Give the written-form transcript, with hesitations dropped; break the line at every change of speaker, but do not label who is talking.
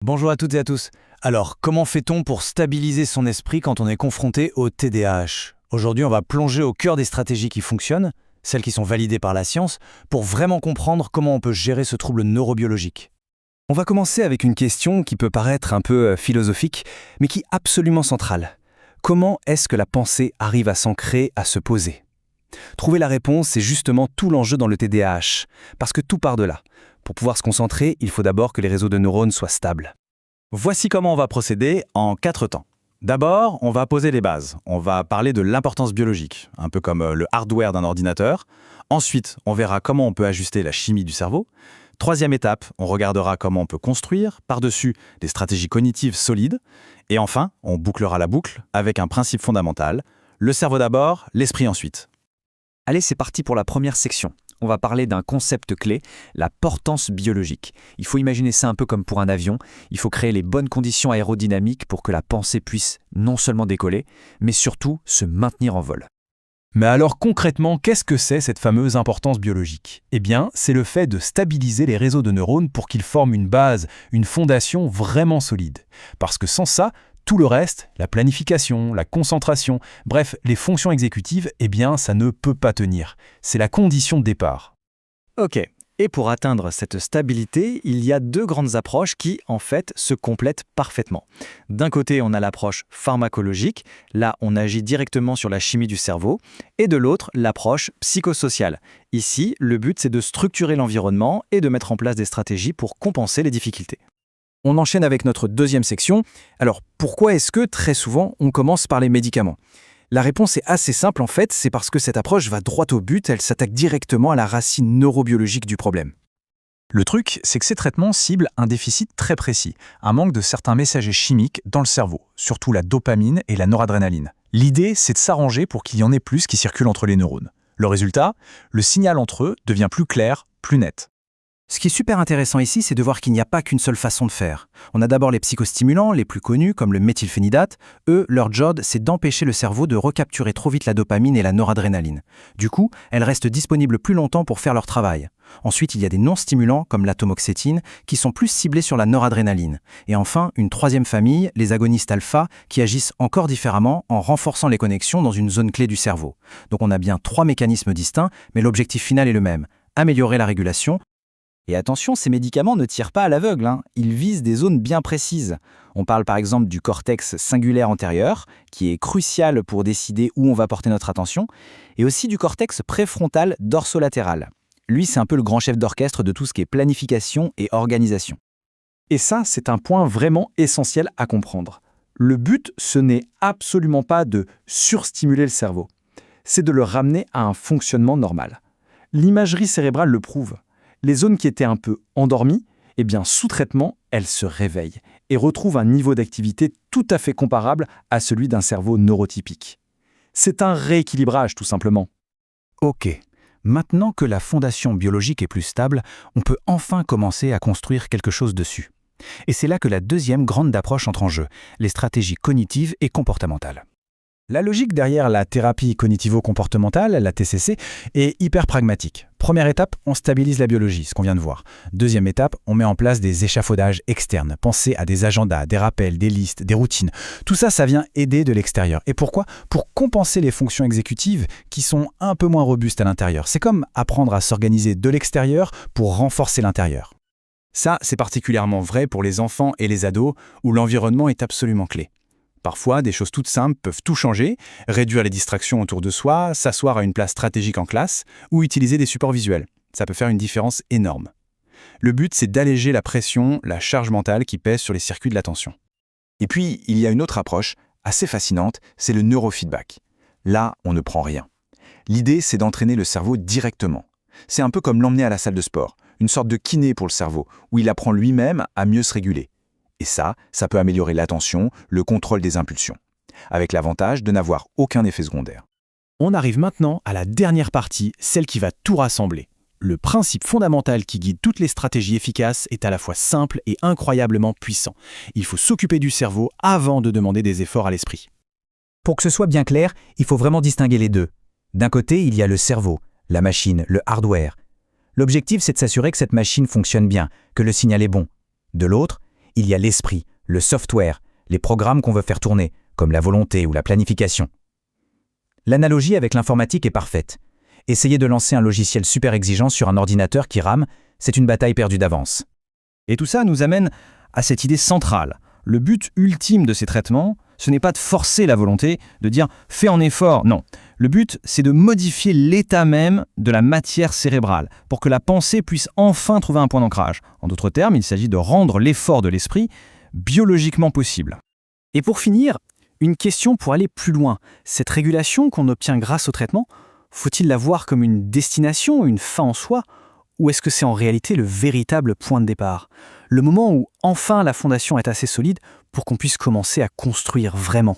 Bonjour à toutes et à tous. Alors, comment fait-on pour stabiliser son esprit quand on est confronté au TDAH? Aujourd'hui, on va plonger au cœur des stratégies qui fonctionnent, celles qui sont validées par la science, pour vraiment comprendre comment on peut gérer ce trouble neurobiologique. On va commencer avec une question qui peut paraître un peu philosophique, mais qui est absolument centrale. Comment est-ce que la pensée arrive à s'ancrer, à se poser? Trouver la réponse, c'est justement tout l'enjeu dans le TDAH, parce que tout part de là. Pour pouvoir se concentrer, il faut d'abord que les réseaux de neurones soient stables. Voici comment on va procéder en 4 temps. D'abord, on va poser les bases. On va parler de l'importance biologique, un peu comme le hardware d'un ordinateur. Ensuite, on verra comment on peut ajuster la chimie du cerveau. Troisième étape, on regardera comment on peut construire, par-dessus, des stratégies cognitives solides. Et enfin, on bouclera la boucle avec un principe fondamental. Le cerveau d'abord, l'esprit ensuite.
Allez, c'est parti pour la première section. On va parler d'un concept clé, la portance biologique. Il faut imaginer ça un peu comme pour un avion. Il faut créer les bonnes conditions aérodynamiques pour que la pensée puisse non seulement décoller, mais surtout se maintenir en vol.
Mais alors concrètement, qu'est-ce que c'est cette fameuse importance biologique? Eh bien, c'est le fait de stabiliser les réseaux de neurones pour qu'ils forment une base, une fondation vraiment solide. Parce que sans ça, tout le reste, la planification, la concentration, bref, les fonctions exécutives, eh bien, ça ne peut pas tenir. C'est la condition de départ.
Ok, et pour atteindre cette stabilité, il y a deux grandes approches qui, en fait, se complètent parfaitement. D'un côté, on a l'approche pharmacologique, là, on agit directement sur la chimie du cerveau, et de l'autre, l'approche psychosociale. Ici, le but, c'est de structurer l'environnement et de mettre en place des stratégies pour compenser les difficultés. On enchaîne avec notre deuxième section. Alors, pourquoi est-ce que, très souvent, on commence par les médicaments? La réponse est assez simple en fait, c'est parce que cette approche va droit au but, elle s'attaque directement à la racine neurobiologique du problème.
Le truc, c'est que ces traitements ciblent un déficit très précis, un manque de certains messagers chimiques dans le cerveau, surtout la dopamine et la noradrénaline. L'idée, c'est de s'arranger pour qu'il y en ait plus qui circulent entre les neurones. Le résultat, le signal entre eux devient plus clair, plus net.
Ce qui est super intéressant ici, c'est de voir qu'il n'y a pas qu'une seule façon de faire. On a d'abord les psychostimulants, les plus connus, comme le méthylphénidate. Eux, leur job, c'est d'empêcher le cerveau de recapturer trop vite la dopamine et la noradrénaline. Du coup, elles restent disponibles plus longtemps pour faire leur travail. Ensuite, il y a des non-stimulants, comme l'atomoxétine, qui sont plus ciblés sur la noradrénaline. Et enfin, une troisième famille, les agonistes alpha, qui agissent encore différemment en renforçant les connexions dans une zone clé du cerveau. Donc on a bien 3 mécanismes distincts, mais l'objectif final est le même. Améliorer la régulation.
Et attention, ces médicaments ne tirent pas à l'aveugle, ils visent des zones bien précises. On parle par exemple du cortex singulaire antérieur, qui est crucial pour décider où on va porter notre attention, et aussi du cortex préfrontal dorsolatéral. Lui, c'est un peu le grand chef d'orchestre de tout ce qui est planification et organisation.
Et ça, c'est un point vraiment essentiel à comprendre. Le but, ce n'est absolument pas de surstimuler le cerveau. C'est de le ramener à un fonctionnement normal. L'imagerie cérébrale le prouve. Les zones qui étaient un peu endormies, eh bien, sous traitement, elles se réveillent et retrouvent un niveau d'activité tout à fait comparable à celui d'un cerveau neurotypique. C'est un rééquilibrage, tout simplement.
Ok, maintenant que la fondation biologique est plus stable, on peut enfin commencer à construire quelque chose dessus. Et c'est là que la deuxième grande approche entre en jeu, les stratégies cognitives et comportementales. La logique derrière la thérapie cognitivo-comportementale, la TCC, est hyper pragmatique. Première étape, on stabilise la biologie, ce qu'on vient de voir. Deuxième étape, on met en place des échafaudages externes. Pensez à des agendas, des rappels, des listes, des routines. Tout ça, ça vient aider de l'extérieur. Et pourquoi? Pour compenser les fonctions exécutives qui sont un peu moins robustes à l'intérieur. C'est comme apprendre à s'organiser de l'extérieur pour renforcer l'intérieur. Ça, c'est particulièrement vrai pour les enfants et les ados, où l'environnement est absolument clé. Parfois, des choses toutes simples peuvent tout changer, réduire les distractions autour de soi, s'asseoir à une place stratégique en classe ou utiliser des supports visuels. Ça peut faire une différence énorme. Le but, c'est d'alléger la pression, la charge mentale qui pèse sur les circuits de l'attention. Et puis, il y a une autre approche assez fascinante, c'est le neurofeedback. Là, on ne prend rien. L'idée, c'est d'entraîner le cerveau directement. C'est un peu comme l'emmener à la salle de sport, une sorte de kiné pour le cerveau, où il apprend lui-même à mieux se réguler. Et ça peut améliorer l'attention, le contrôle des impulsions, avec l'avantage de n'avoir aucun effet secondaire.
On arrive maintenant à la dernière partie, celle qui va tout rassembler. Le principe fondamental qui guide toutes les stratégies efficaces est à la fois simple et incroyablement puissant. Il faut s'occuper du cerveau avant de demander des efforts à l'esprit.
Pour que ce soit bien clair, il faut vraiment distinguer les deux. D'un côté, il y a le cerveau, la machine, le hardware. L'objectif, c'est de s'assurer que cette machine fonctionne bien, que le signal est bon. De l'autre, il y a l'esprit, le software, les programmes qu'on veut faire tourner, comme la volonté ou la planification. L'analogie avec l'informatique est parfaite. Essayer de lancer un logiciel super exigeant sur un ordinateur qui rame, c'est une bataille perdue d'avance.
Et tout ça nous amène à cette idée centrale. Le but ultime de ces traitements, ce n'est pas de forcer la volonté, de dire « fais un effort ». Non, le but, c'est de modifier l'état même de la matière cérébrale pour que la pensée puisse enfin trouver un point d'ancrage. En d'autres termes, il s'agit de rendre l'effort de l'esprit biologiquement possible.
Et pour finir, une question pour aller plus loin. Cette régulation qu'on obtient grâce au traitement, faut-il la voir comme une destination, une fin en soi, ou est-ce que c'est en réalité le véritable point de départ? Le moment où enfin la fondation est assez solide pour qu'on puisse commencer à construire vraiment.